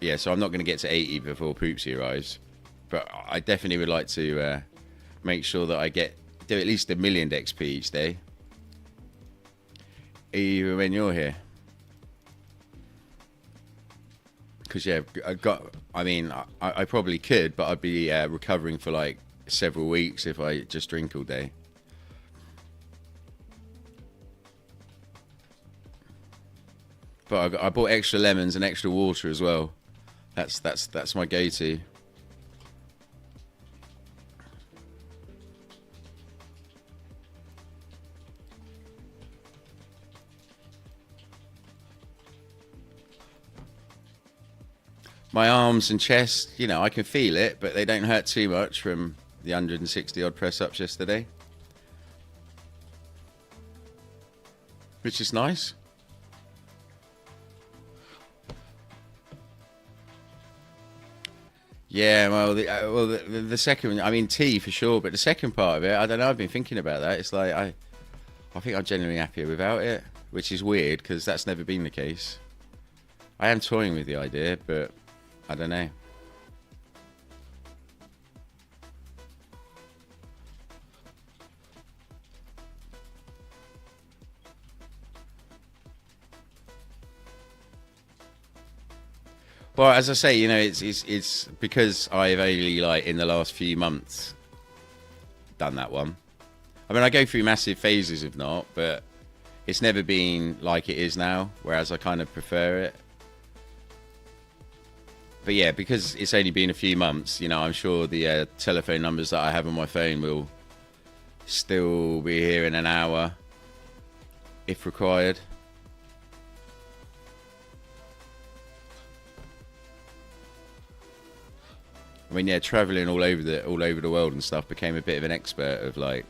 yeah, so I'm not going to get to 80 before Poopsie arrives. But I definitely would like to make sure that I do at least 1,000,000 XP each day. Even when you're here. Because, yeah, I probably could, but I'd be recovering for like several weeks if I just drink all day. But I bought extra lemons and extra water as well. That's my go-to. My arms and chest, you know, I can feel it, but they don't hurt too much from the 160 odd press-ups yesterday. Which is nice. Yeah, well, the second one, I mean, tea for sure, but the second part of it, I don't know, I've been thinking about that. It's like, I think I'm genuinely happier without it, which is weird, because that's never been the case. I am toying with the idea, but I don't know. Well, as I say, you know, it's because I've only, like, in the last few months done that one. I mean, I go through massive phases if not, but it's never been like it is now, whereas I kind of prefer it. But yeah, because it's only been a few months, you know, I'm sure the telephone numbers that I have on my phone will still be here in an hour, if required. I mean, yeah, traveling all over the world and stuff, became a bit of an expert of like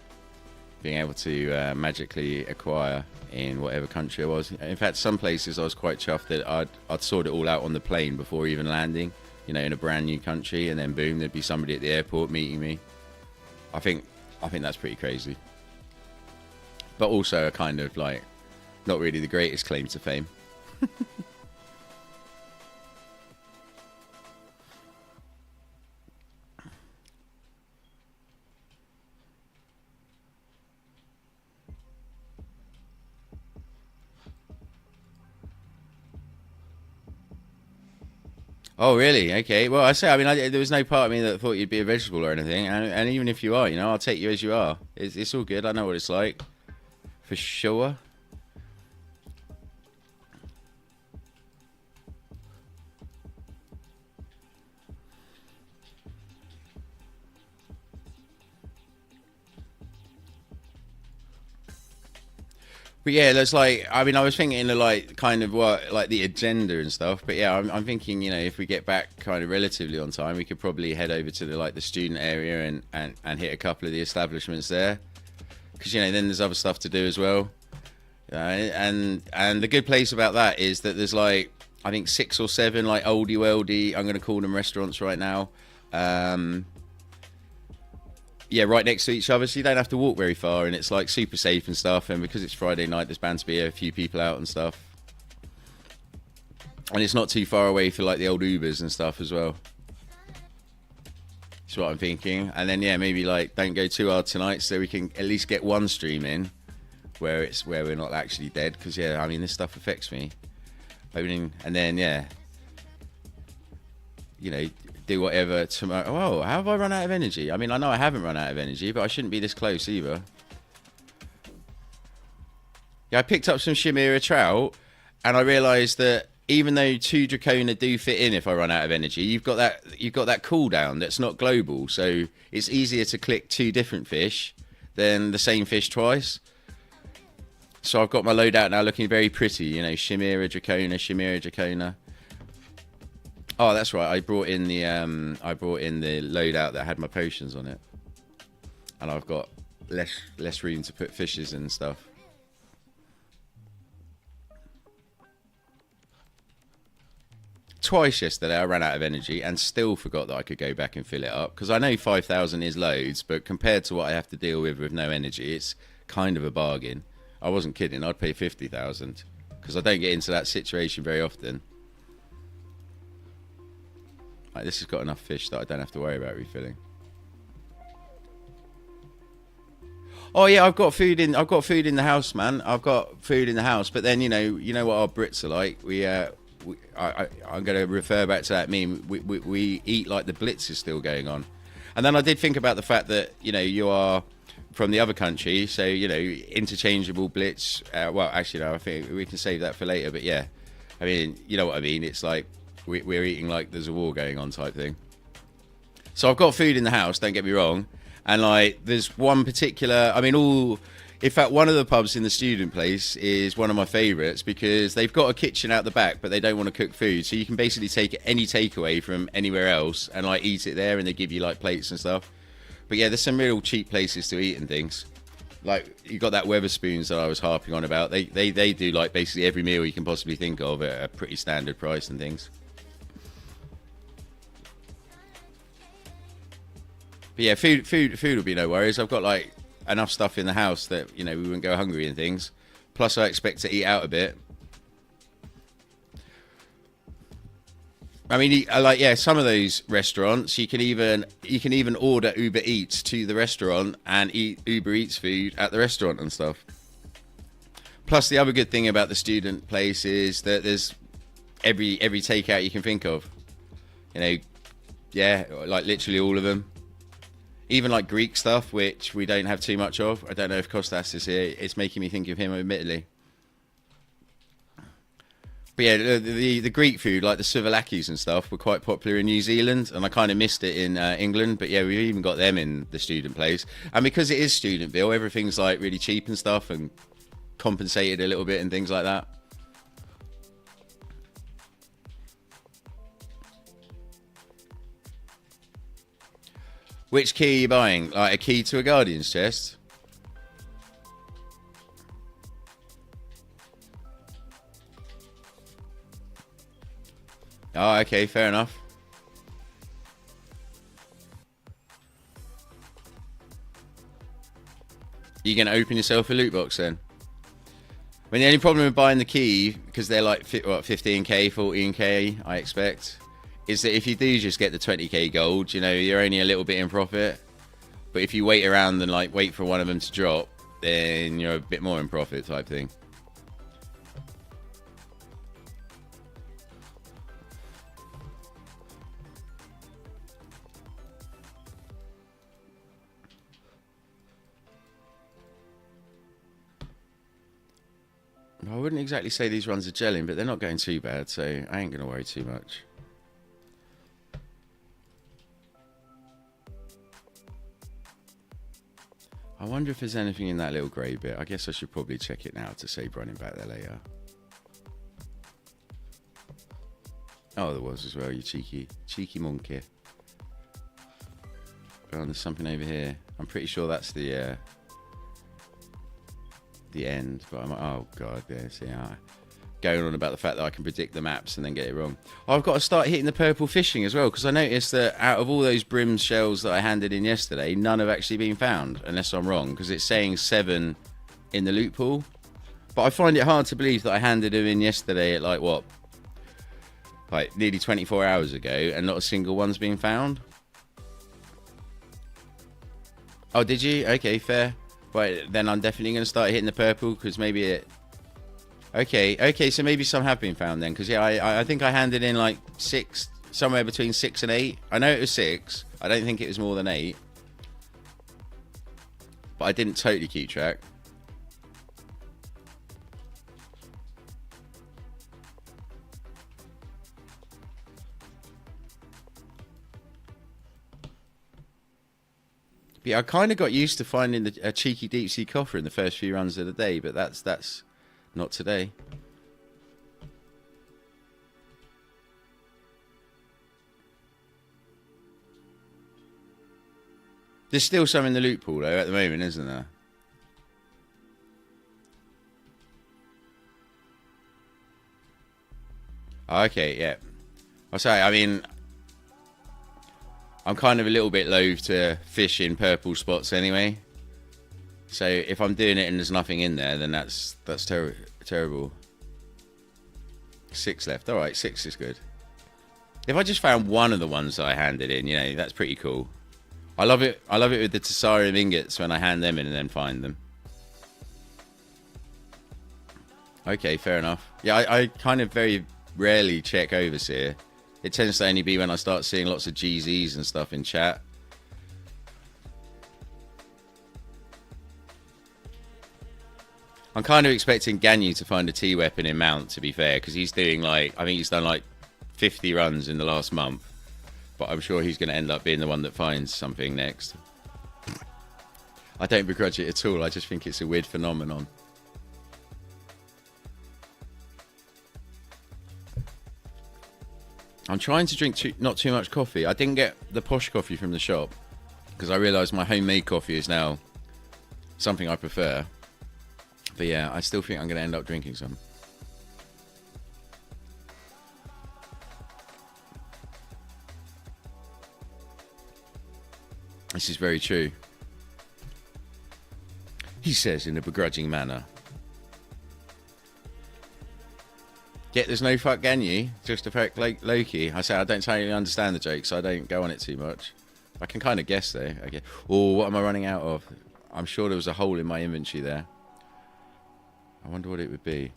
being able to magically acquire in whatever country I was. In fact, some places I was quite chuffed that I'd sort it all out on the plane before even landing, you know, in a brand new country, and then boom, there'd be somebody at the airport meeting me. I think that's pretty crazy, but also a kind of like not really the greatest claim to fame. Oh, really? Okay. Well, I mean, there was no part of me that thought you'd be a vegetable or anything. And even if you are, you know, I'll take you as you are. It's all good. I know what it's like. For sure. But yeah, there's like, I mean, I was thinking of like kind of what, like the agenda and stuff. But yeah, I'm thinking, you know, if we get back kind of relatively on time, we could probably head over to the student area and hit a couple of the establishments there. Because, you know, then there's other stuff to do as well. And the good place about that is that there's like, I think 6 or 7 like oldie worldy, I'm going to call them restaurants right now. Yeah, right next to each other, so you don't have to walk very far, and it's like super safe and stuff. And because it's Friday night, there's bound to be a few people out and stuff, and it's not too far away for like the old Ubers and stuff as well. That's what I'm thinking. And then yeah, maybe like don't go too hard tonight, so we can at least get one stream in where we're not actually dead. Because yeah, I mean, this stuff affects me. And then yeah, you know, do whatever tomorrow. Oh, how have I run out of energy? I mean, I know I haven't run out of energy, but I shouldn't be this close either. Yeah, I picked up some Chimera trout, and I realised that even though 2 Dracona do fit in if I run out of energy, you've got that cooldown that's not global, so it's easier to click 2 different fish than the same fish twice. So I've got my loadout now looking very pretty, you know, Chimera Dracona. Oh, that's right. I brought in the loadout that had my potions on it, and I've got less room to put fishes and stuff. Twice yesterday I ran out of energy and still forgot that I could go back and fill it up, because I know 5,000 is loads, but compared to what I have to deal with no energy, it's kind of a bargain. I wasn't kidding. I'd pay 50,000 because I don't get into that situation very often. Like, this has got enough fish that I don't have to worry about refilling. Oh yeah, I've got food in. I've got food in the house, man. I've got food in the house. But then you know what our Brits are like. I'm going to refer back to that meme. We eat like the Blitz is still going on. And then I did think about the fact that you are from the other country, so interchangeable Blitz. Well, actually, no, I think we can save that for later. But yeah, I mean, you know what I mean. It's like we're eating like there's a war going on type thing. So I've got food in the house. Don't get me wrong. And like, there's one particular, I mean, in fact, one of the pubs in the student place is one of my favourites because they've got a kitchen out the back, but they don't want to cook food. So you can basically take any takeaway from anywhere else and like eat it there, and they give you like plates and stuff. But yeah, there's some real cheap places to eat and things. Like, you got that Weatherspoons that I was harping on about. They do like basically every meal you can possibly think of at a pretty standard price and things. But yeah, food will be no worries. I've got like enough stuff in the house that we wouldn't go hungry and things. Plus, I expect to eat out a bit. I mean, some of those restaurants you can even order Uber Eats to the restaurant and eat Uber Eats food at the restaurant and stuff. Plus, the other good thing about the student place is that there's every takeout you can think of. Yeah, like literally all of them. Even like Greek stuff, which we don't have too much of. I don't know if Kostas is here. It's making me think of him, admittedly. But yeah, the Greek food, like the souvlakis and stuff, were quite popular in New Zealand, and I kind of missed it in England. But yeah, we've even got them in the student place. And because it is Studentville, everything's like really cheap and stuff, and compensated a little bit and things like that. Which key are you buying? Like a key to a Guardian's chest? Oh, okay, fair enough. You gonna open yourself a loot box then? I mean, the only problem with buying the key, because they're like 15k, 14k, I expect, is that if you do just get the 20k gold, you're only a little bit in profit. But if you wait around and like wait for one of them to drop, then you're a bit more in profit type thing. I wouldn't exactly say these runs are gelling, but they're not going too bad, so I ain't going to worry too much. I wonder if there's anything in that little grey bit. I guess I should probably check it now to save running back there later. Oh, there was as well, you cheeky monkey. Oh, there's something over here. I'm pretty sure that's the end, but oh god, there's going on about the fact that I can predict the maps and then get it wrong. Oh, I've got to start hitting the purple fishing as well, because I noticed that out of all those brim shells that I handed in yesterday, none have actually been found, unless I'm wrong, because it's saying 7 in the loot pool. But I find it hard to believe that I handed them in yesterday at like nearly 24 hours ago, and not a single one's been found. Oh, did you? Okay, fair. Right, then I'm definitely going to start hitting the purple, because maybe it... Okay, so maybe some have been found then, because yeah, I think I handed in like 6, somewhere between 6 and 8. I know it was 6. I don't think it was more than 8. But I didn't totally keep track. But yeah, I kind of got used to finding a cheeky deep sea coffer in the first few runs of the day, but that's not today. There's still some in the loot pool though at the moment, isn't there? Okay, yeah. I mean, I'm kind of a little bit loath to fish in purple spots anyway. So if I'm doing it and there's nothing in there, then that's terrible. 6 left. All right, 6 is good. If I just found one of the ones that I handed in, you know, that's pretty cool. I love it. I love it with the Tessarium ingots when I hand them in and then find them. Okay, fair enough. Yeah, I kind of very rarely check Overseer. It tends to only be when I start seeing lots of GZs and stuff in chat. I'm kind of expecting Ganyu to find a T weapon in Mount, to be fair, because he's doing like, I think he's done like 50 runs in the last month. But I'm sure he's going to end up being the one that finds something next. I don't begrudge it at all. I just think it's a weird phenomenon. I'm trying to drink not too much coffee. I didn't get the posh coffee from the shop because I realised my homemade coffee is now something I prefer. But yeah, I still think I'm going to end up drinking some. This is very true. He says in a begrudging manner. Get there's no fuck Ganyu, just affect Loki. I say I don't totally understand the joke, so I don't go on it too much. I can kind of guess though. Okay. Oh, what am I running out of? I'm sure there was a hole in my inventory there. I wonder what it would be.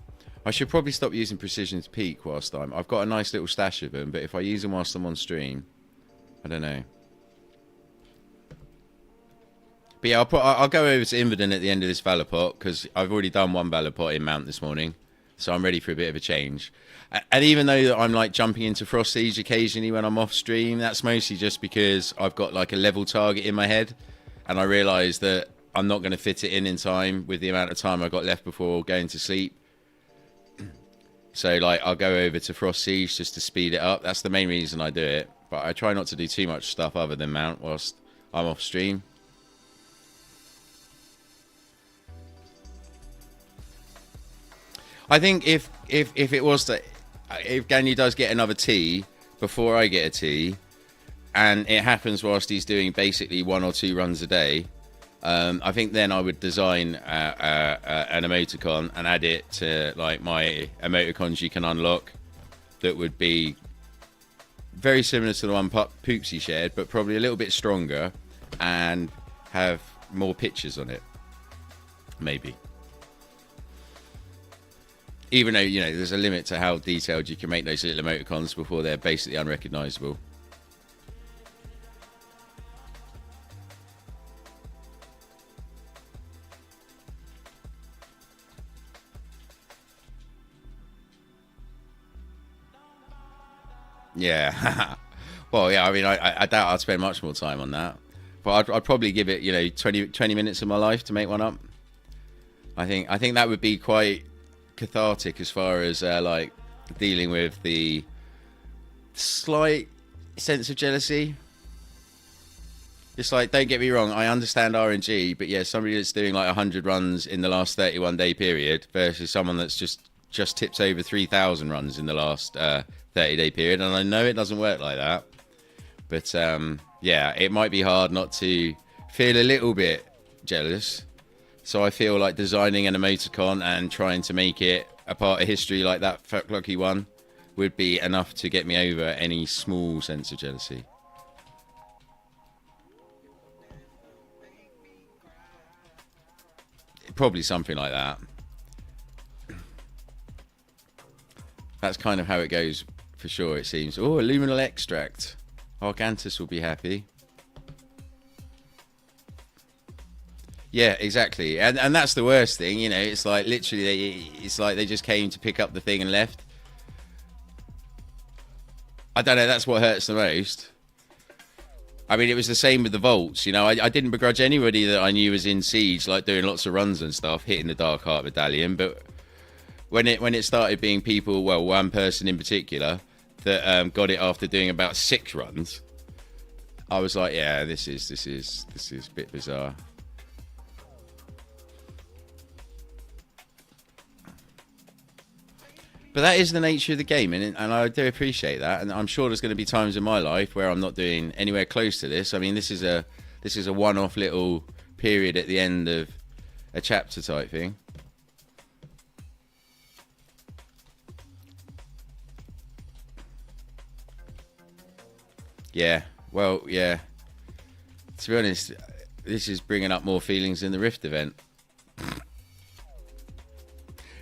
I should probably stop using Precision's Peak whilst I've got a nice little stash of them, but if I use them whilst I'm on stream, I don't know. But yeah, I'll go over to Inverden at the end of this Valor-Pot, because I've already done one Valor-Pot in Mount this morning. So I'm ready for a bit of a change. And even though I'm like jumping into Frost Siege occasionally when I'm off stream, that's mostly just because I've got like a level target in my head. And I realise that I'm not going to fit it in time with the amount of time I've got left before going to sleep. So like I'll go over to Frost Siege just to speed it up. That's the main reason I do it. But I try not to do too much stuff other than Mount whilst I'm off stream. I think if it was that, if Ganyu does get another T before I get a T, and it happens whilst he's doing basically 1 or 2 runs a day, I think then I would design an emoticon and add it to like my emoticons you can unlock. That would be very similar to the one Poopsie shared, but probably a little bit stronger and have more pictures on it, maybe. Even though, you know, there's a limit to how detailed you can make those little emoticons before they're basically unrecognisable. Yeah. Well, yeah, I mean, I doubt I'd spend much more time on that. But I'd probably give it, you know, 20 minutes of my life to make one up. I think that would be quite cathartic as far as like dealing with the slight sense of jealousy. It's like, don't get me wrong, I understand RNG, but yeah, somebody that's doing like 100 runs in the last 31-day period versus someone that's just tips over 3,000 runs in the last 30-day period, and I know it doesn't work like that, but yeah, it might be hard not to feel a little bit jealous. So I feel like designing an emoticon and trying to make it a part of history like that Fuck Lucky one would be enough to get me over any small sense of jealousy. Probably something like that. That's kind of how it goes for sure, it seems. Oh, Illuminal Extract. Argantus will be happy. Yeah, exactly, and that's the worst thing, you know. It's like literally, it's like they just came to pick up the thing and left. I don't know. That's what hurts the most. I mean, it was the same with the vaults. You know, I didn't begrudge anybody that I knew was in Siege, like doing lots of runs and stuff, hitting the Dark Heart Medallion. But when it started being people, well, one person in particular that got it after doing about 6 runs, I was like, yeah, this is a bit bizarre. But that is the nature of the game, and I do appreciate that. And I'm sure there's going to be times in my life where I'm not doing anywhere close to this. I mean, this is a one-off little period at the end of a chapter type thing. Yeah. Well, yeah. To be honest, this is bringing up more feelings than the Rift event.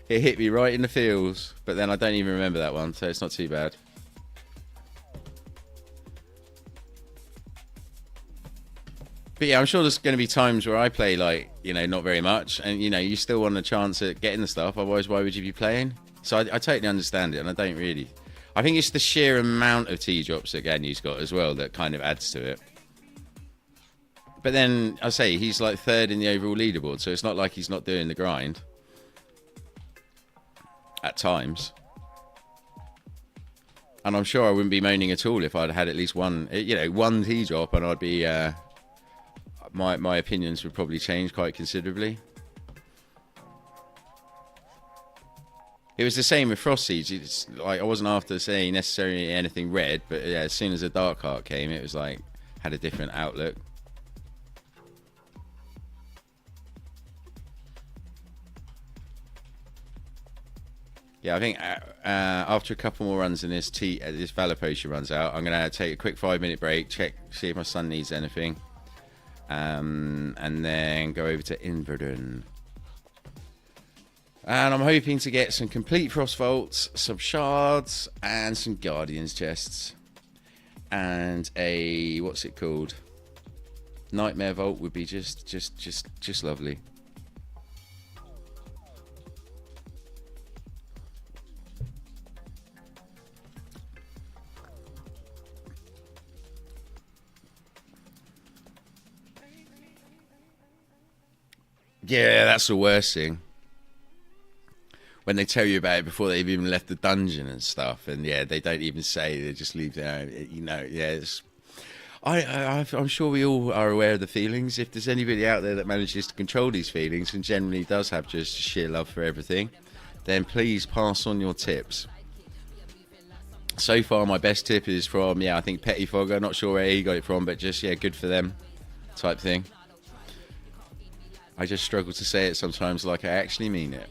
It hit me right in the feels, but then I don't even remember that one, so it's not too bad. But yeah, I'm sure there's going to be times where I play, like, not very much, and, you still want a chance at getting the stuff, otherwise why would you be playing? So I totally understand it, and I don't really. I think it's the sheer amount of T-drops that Ganyu's got as well that kind of adds to it. But then, I say, he's like third in the overall leaderboard, so it's not like he's not doing the grind. At times. And I'm sure I wouldn't be moaning at all if I'd had at least one T-drop, and I'd be... My opinions would probably change quite considerably. It was the same with Frost Siege. It's like I wasn't after saying necessarily anything red, but yeah, as soon as the Dark Heart came, it was like had a different outlook. Yeah, I think after a couple more runs in this Valor Potion runs out, I'm gonna take a quick 5-minute break, see if my son needs anything. And then go over to Inverdun. And I'm hoping to get some complete Frost Vaults, some shards, and some Guardian's chests. And a, what's it called? Nightmare Vault would be just lovely. Yeah, that's the worst thing. When they tell you about it before they've even left the dungeon and stuff, and yeah, they don't even say, they just leave there. Yeah. I'm sure we all are aware of the feelings. If there's anybody out there that manages to control these feelings and generally does have just sheer love for everything, then please pass on your tips. So far, my best tip is from, I think Pettifogger. Not sure where he got it from, but just, good for them type thing. I just struggle to say it sometimes like I actually mean it.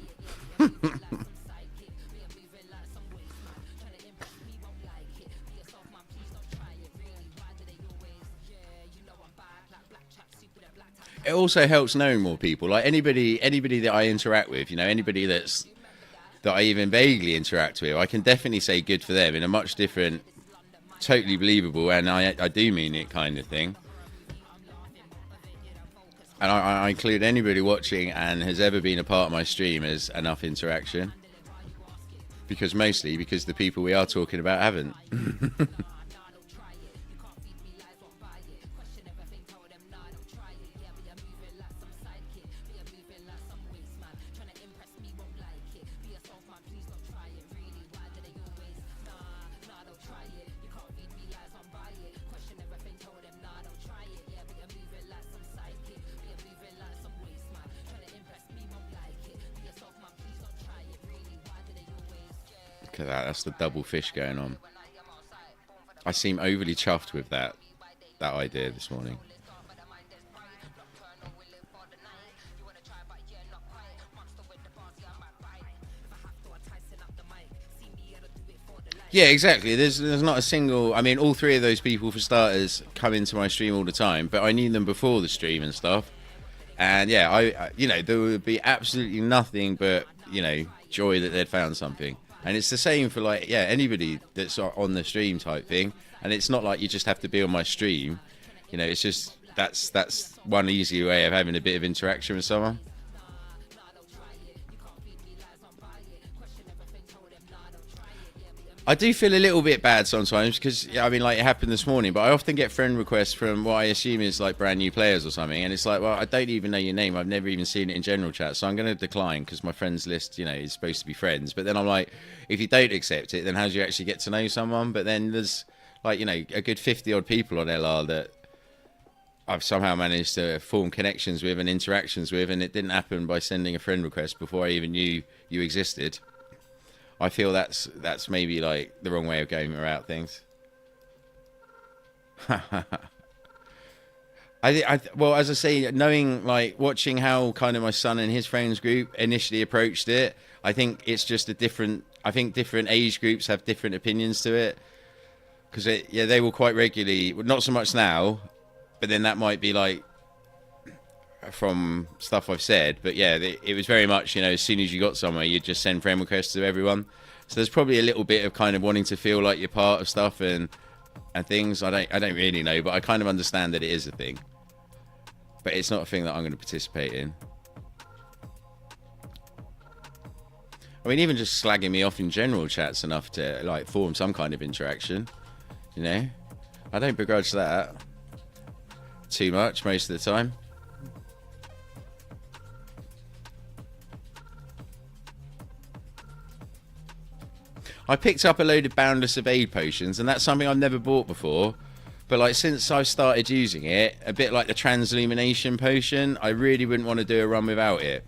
It also helps knowing more people. Like anybody that I interact with, anybody that I even vaguely interact with, I can definitely say good for them in a much different, totally believable, and I do mean it kind of thing. And I include anybody watching and has ever been a part of my stream as enough interaction. Because the people we are talking about haven't. Look at that, that's the double fish going on. I seem overly chuffed with that idea this morning. Yeah, exactly. There's not a single... I mean, all three of those people, for starters, come into my stream all the time, but I knew them before the stream and stuff. And yeah, I there would be absolutely nothing but, joy that they'd found something. And it's the same for anybody that's on the stream type thing. And it's not like you just have to be on my stream. It's just that's one easy way of having a bit of interaction with someone. I do feel a little bit bad sometimes because, it happened this morning, but I often get friend requests from what I assume is like brand new players or something. And it's like, well, I don't even know your name. I've never even seen it in general chat. So I'm going to decline because my friends list, is supposed to be friends. But then I'm like, if you don't accept it, then how do you actually get to know someone? But then there's a good 50 odd people on LR that I've somehow managed to form connections with and interactions with. And it didn't happen by sending a friend request before I even knew you existed. I feel that's maybe the wrong way of going about things. Well, as I say, knowing watching how kind of my son and his friends group initially approached it, I think it's just I think different age groups have different opinions to it. because yeah, they will quite regularly, not so much now, but then that might be like from stuff I've said, but yeah, it was very much, as soon as you got somewhere, you'd just send friend requests to everyone. So there's probably a little bit of kind of wanting to feel like you're part of stuff and things. I don't really know, but I kind of understand that it is a thing, but it's not a thing that I'm going to participate in. I mean, even just slagging me off in general chat's enough to like form some kind of interaction. I don't begrudge that too much most of the time. I picked up a load of Boundless Evade potions, and that's something I've never bought before. But like since I've started using it, a bit like the Translumination potion, I really wouldn't want to do a run without it.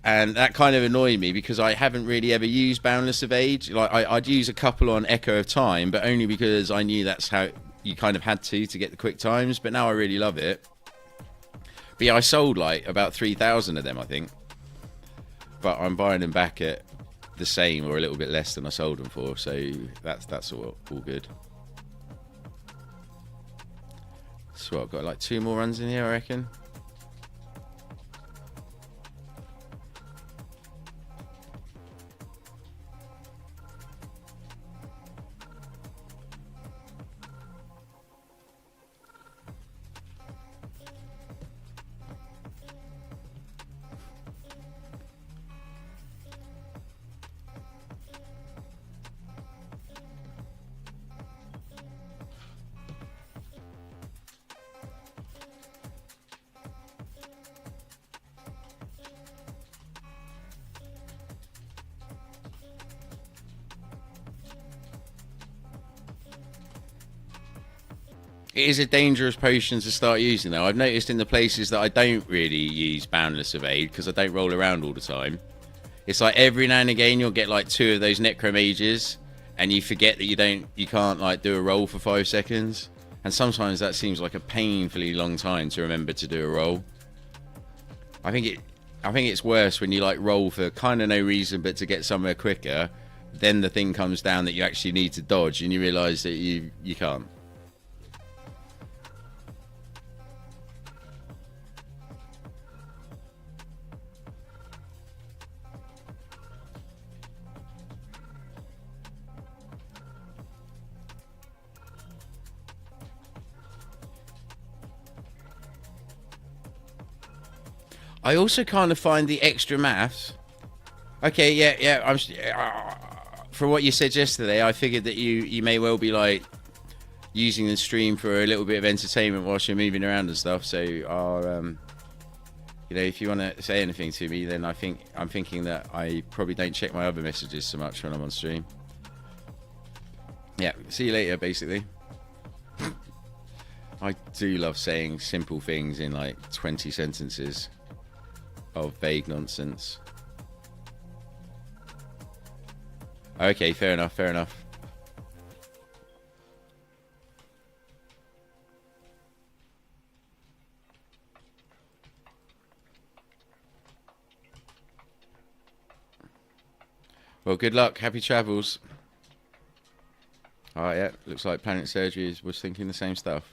And that kind of annoyed me because I haven't really ever used Boundless Evade. Like I'd use a couple on Echo of Time, but only because I knew that's how you kind of had to get the quick times. But now I really love it. But yeah, I sold like about 3,000 of them, I think. But I'm buying them back at the same or a little bit less than I sold them for. So that's all good. So I've got like 2 more runs in here, I reckon. It is a dangerous potion to start using, though. I've noticed in the places that I don't really use Boundless Evade, because I don't roll around all the time, it's like every now and again you'll get like 2 of those Necromages, and you forget that you can't like do a roll for 5 seconds. And sometimes that seems like a painfully long time to remember to do a roll. I think it's worse when you like roll for kind of no reason but to get somewhere quicker. Then the thing comes down that you actually need to dodge, and you realise that you can't. I also kind of find the extra maths. Okay, yeah. From what you said yesterday, I figured that you may well be like using the stream for a little bit of entertainment whilst you're moving around and stuff. So, if you want to say anything to me, then I'm thinking that I probably don't check my other messages so much when I'm on stream. Yeah, see you later, basically. I do love saying simple things in like 20 sentences of vague nonsense. Okay, fair enough. Well, good luck. Happy travels. Oh, yeah. Looks like Planet Surgery was thinking the same stuff.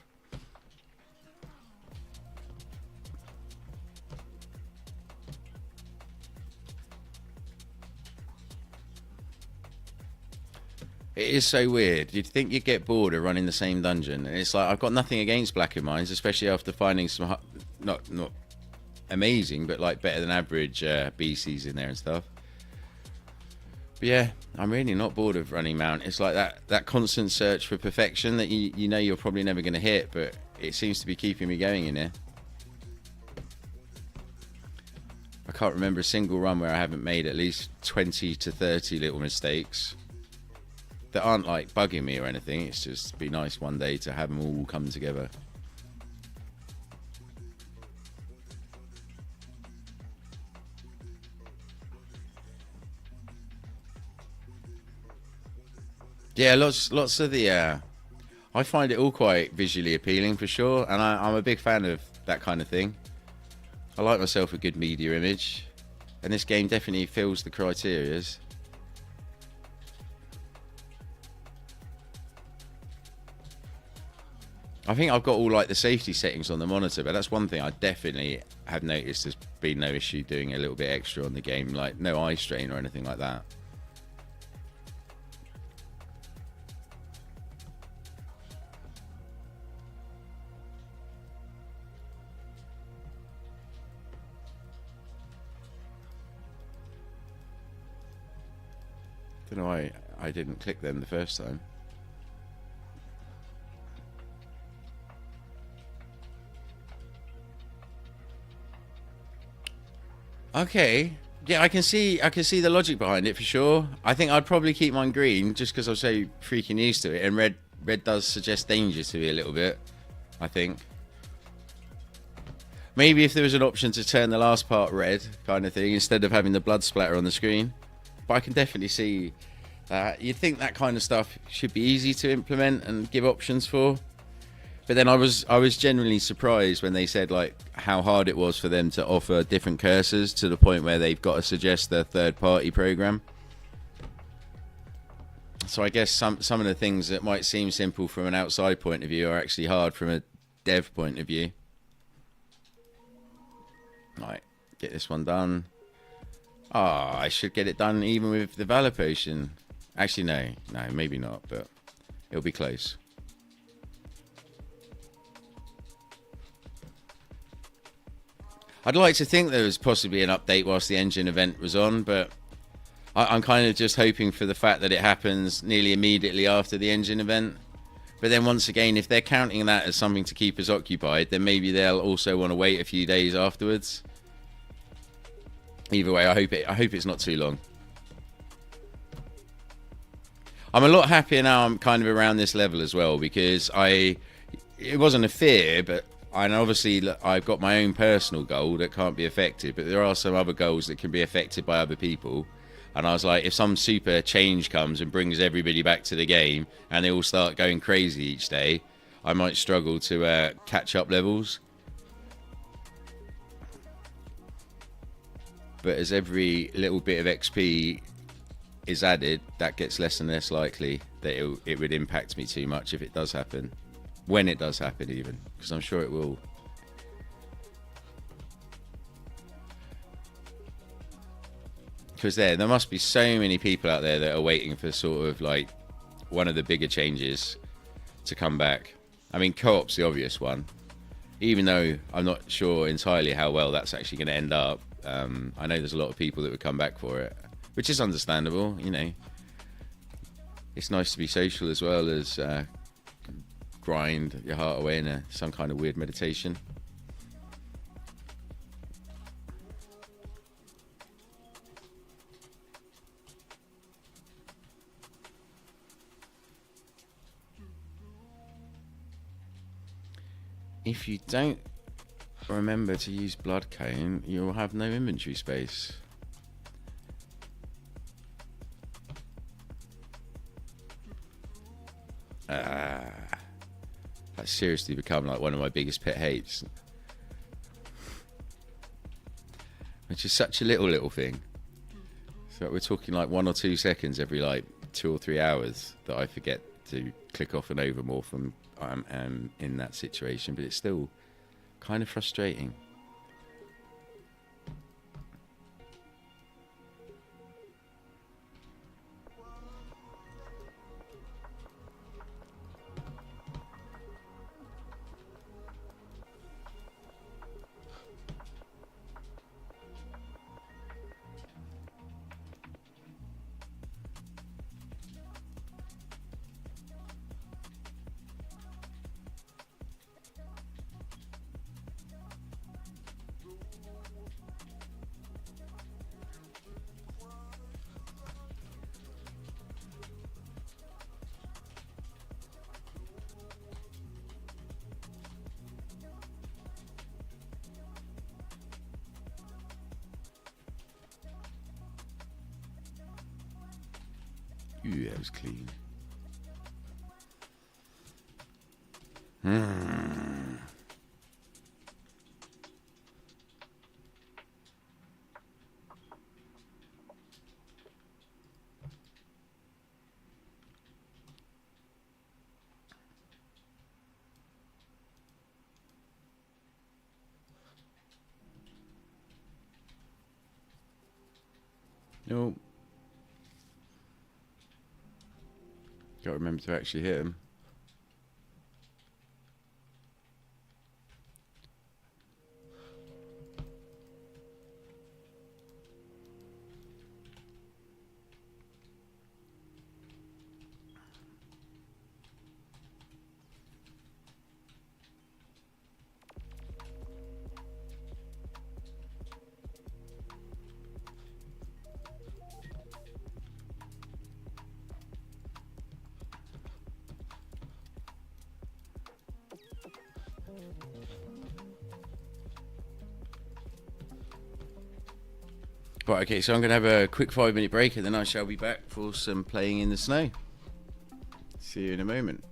It is so weird. You'd think you'd get bored of running the same dungeon. And it's like, I've got nothing against Black and Mines, especially after finding some, not amazing, but like better than average BCs in there and stuff. But yeah, I'm really not bored of running Mount. It's like that constant search for perfection that you know you're probably never going to hit, but it seems to be keeping me going in here. I can't remember a single run where I haven't made at least 20 to 30 little mistakes that aren't like bugging me or anything. It's just be nice one day to have them all come together. Yeah, lots of the I find it all quite visually appealing for sure, and I'm a big fan of that kind of thing. I like myself a good media image, and this game definitely fills the criterias. I think I've got all like the safety settings on the monitor, but that's one thing I definitely have noticed there's been no issue doing a little bit extra on the game, like no eye strain or anything like that. Don't know why I didn't click them the first time. Okay. Yeah, I can see the logic behind it for sure. I think I'd probably keep mine green just because I'm so freaking used to it, and red does suggest danger to me a little bit, I think. Maybe if there was an option to turn the last part red kind of thing instead of having the blood splatter on the screen. But I can definitely see you'd think that kind of stuff should be easy to implement and give options for. But then I was genuinely surprised when they said like how hard it was for them to offer different cursors to the point where they've got to suggest their third-party program. So I guess some of the things that might seem simple from an outside point of view are actually hard from a dev point of view. Right, get this one done. Ah, I should get it done even with the Valor Potion. Actually, no, maybe not, but it'll be close. I'd like to think there was possibly an update whilst the engine event was on, but I'm kind of just hoping for the fact that it happens nearly immediately after the engine event. But then once again, if they're counting that as something to keep us occupied, then maybe they'll also want to wait a few days afterwards. Either way, I hope it's not too long. I'm a lot happier now I'm kind of around this level as well, because it wasn't a fear, but obviously I've got my own personal goal that can't be affected, but there are some other goals that can be affected by other people. And I was like, if some super change comes and brings everybody back to the game and they all start going crazy each day, I might struggle to catch up levels. But as every little bit of XP is added, that gets less and less likely that it would impact me too much if it does happen. When it does happen even, because I'm sure it will. Because there must be so many people out there that are waiting for sort of like one of the bigger changes to come back. I mean, co-op's the obvious one, even though I'm not sure entirely how well that's actually going to end up. I know there's a lot of people that would come back for it, which is understandable, you know. It's nice to be social as well as grind your heart away in some kind of weird meditation. If you don't remember to use blood cone, you'll have no inventory space. That's seriously become like one of my biggest pet hates. Which is such a little thing. So we're talking like 1 or 2 seconds every like 2 or 3 hours that I forget to click off and over more from I'm in that situation, but it's still kind of frustrating. Ooh, that was clean. No. Got to remember to actually hit him. Right, okay, so I'm going to have a quick 5-minute break and then I shall be back for some playing in the snow. See you in a moment.